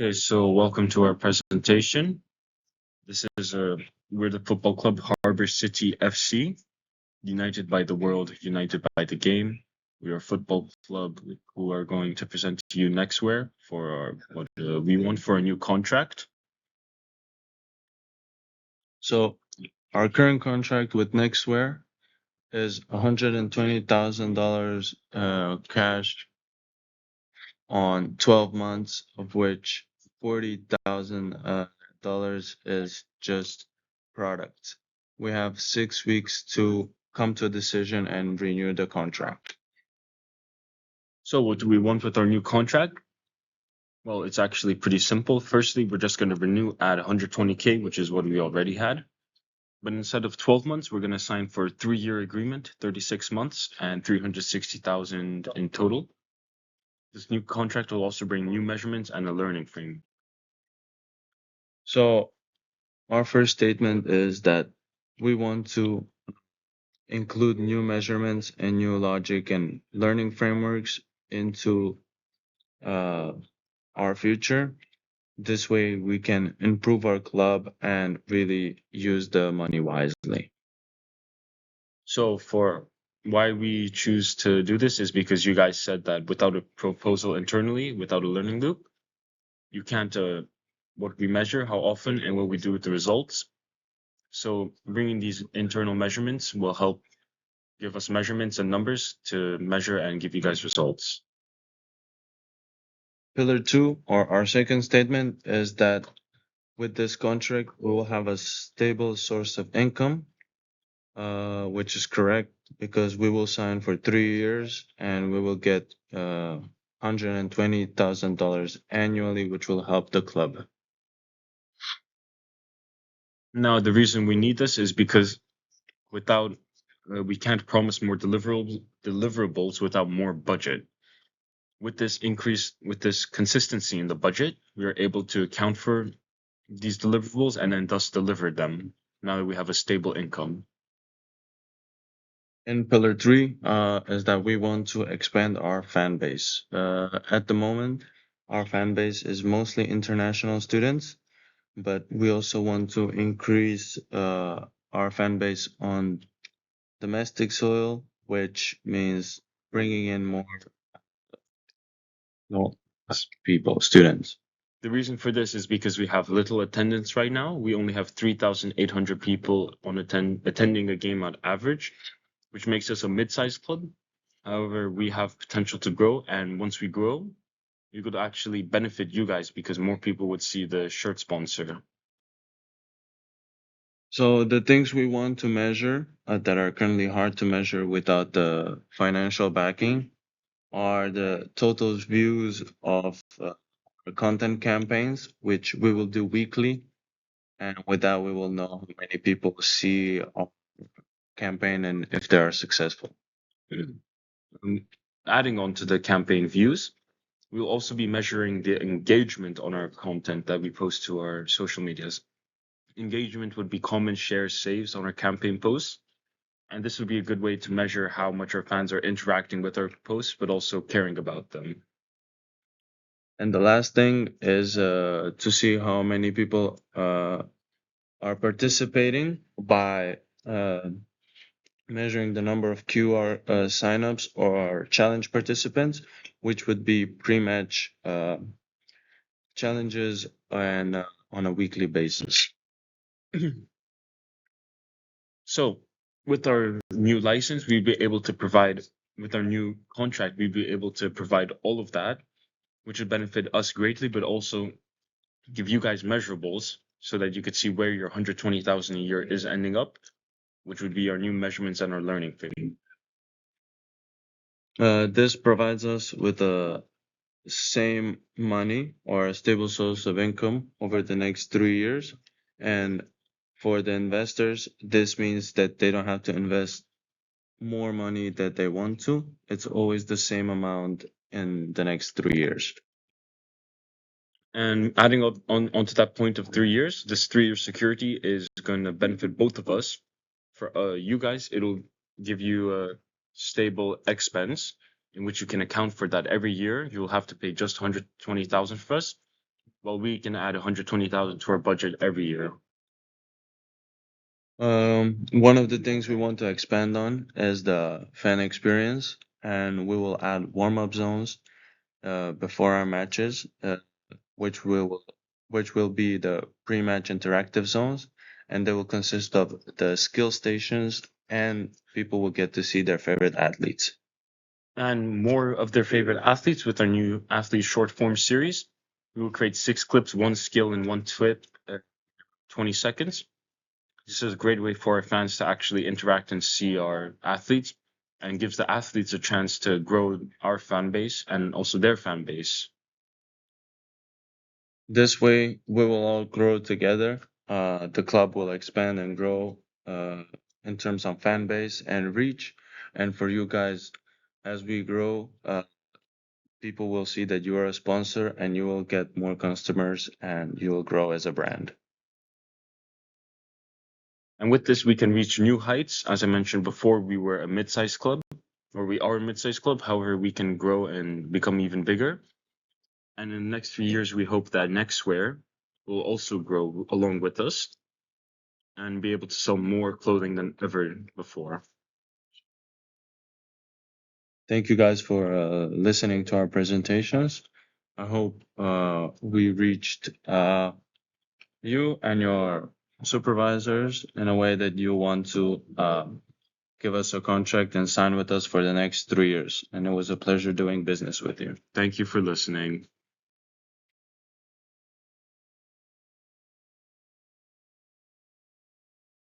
Okay, so welcome to our presentation. This is we're the football club Harbor City FC, united by the world, united by the game. We are a football club who are going to present to you Nextwear for what we want for a new contract. So our current contract with Nextwear is $120,000 cash on 12 months, of which $40,000 is just product. We have 6 weeks to come to a decision and renew the contract. So what do we want with our new contract? Well, it's actually pretty simple. Firstly, we're just going to renew at 120K, which is what we already had. But instead of 12 months, we're going to sign for a 3-year agreement, 36 months and 360,000 in total. This new contract will also bring new measurements and a learning frame. So our first statement is that we want to include new measurements and new logic and learning frameworks into our future. This way we can improve our club and really use the money wisely. So for why we choose to do this is because you guys said that without a proposal internally, without a learning loop, you can't what we measure, how often, and what we do with the results. So bringing these internal measurements will help give us measurements and numbers to measure and give you guys results. Pillar 2, or our second statement, is that with this contract, we will have a stable source of income, which is correct because we will sign for 3 years and we will get $120,000 annually, which will help the club. Now, the reason we need this is because without we can't promise more deliverables without more budget. With this consistency in the budget, we are able to account for these deliverables and then thus deliver them now that we have a stable income. And pillar 3 is that we want to expand our fan base. At the moment, our fan base is mostly international students, but we also want to increase our fan base on domestic soil, which means bringing in more people, students. The reason for this is because we have little attendance right now. We only have 3,800 people attending a game on average, which makes us a mid-sized club. However, we have potential to grow, and once we grow, we could actually benefit you guys because more people would see the shirt sponsor. So the things we want to measure that are currently hard to measure without the financial backing are the total views of content campaigns, which we will do weekly. And with that, we will know how many people see our campaign and if they are successful. Adding on to the campaign views, we'll also be measuring the engagement on our content that we post to our social medias. Engagement would be comments, shares, saves on our campaign posts. And this would be a good way to measure how much our fans are interacting with our posts, but also caring about them. And the last thing is to see how many people are participating by measuring the number of QR signups or challenge participants, which would be pre-match challenges and on a weekly basis. So with our new license, we'd be able to provide, with our new contract, we'd be able to provide all of that, which would benefit us greatly, but also give you guys measurables so that you could see where your 120,000 a year is ending up, which would be our new measurements and our learning thing. This provides us with the same money or a stable source of income over the next 3 years. And for the investors, this means that they don't have to invest more money that they want to. It's always the same amount in the next 3 years. And adding onto that point of 3 years, this 3-year security is going to benefit both of us. For you guys, it'll give you a stable expense in which you can account for that every year. You'll have to pay just 120,000 for us. Well, we can add 120,000 to our budget every year. One of the things we want to expand on is the fan experience, and we will add warm-up zones before our matches, which will which will be the pre-match interactive zones, and they will consist of the skill stations, and people will get to see their favorite athletes. And more of their favorite athletes with our new athlete short form series. We will create 6 clips, one skill and one tweet, 20 seconds. This is a great way for our fans to actually interact and see our athletes, and gives the athletes a chance to grow our fan base and also their fan base. This way, we will all grow together. The club will expand and grow in terms of fan base and reach. And for you guys, as we grow, people will see that you are a sponsor and you will get more customers and you will grow as a brand. And with this, we can reach new heights. As I mentioned before, we were a mid-sized club, or we are a mid-sized club. However, we can grow and become even bigger. And in the next few years, we hope that Nextwear will also grow along with us and be able to sell more clothing than ever before. Thank you guys for listening to our presentations. I hope we reached you and your supervisors in a way that you want to give us a contract and sign with us for the next 3 years. And it was a pleasure doing business with you. Thank you for listening.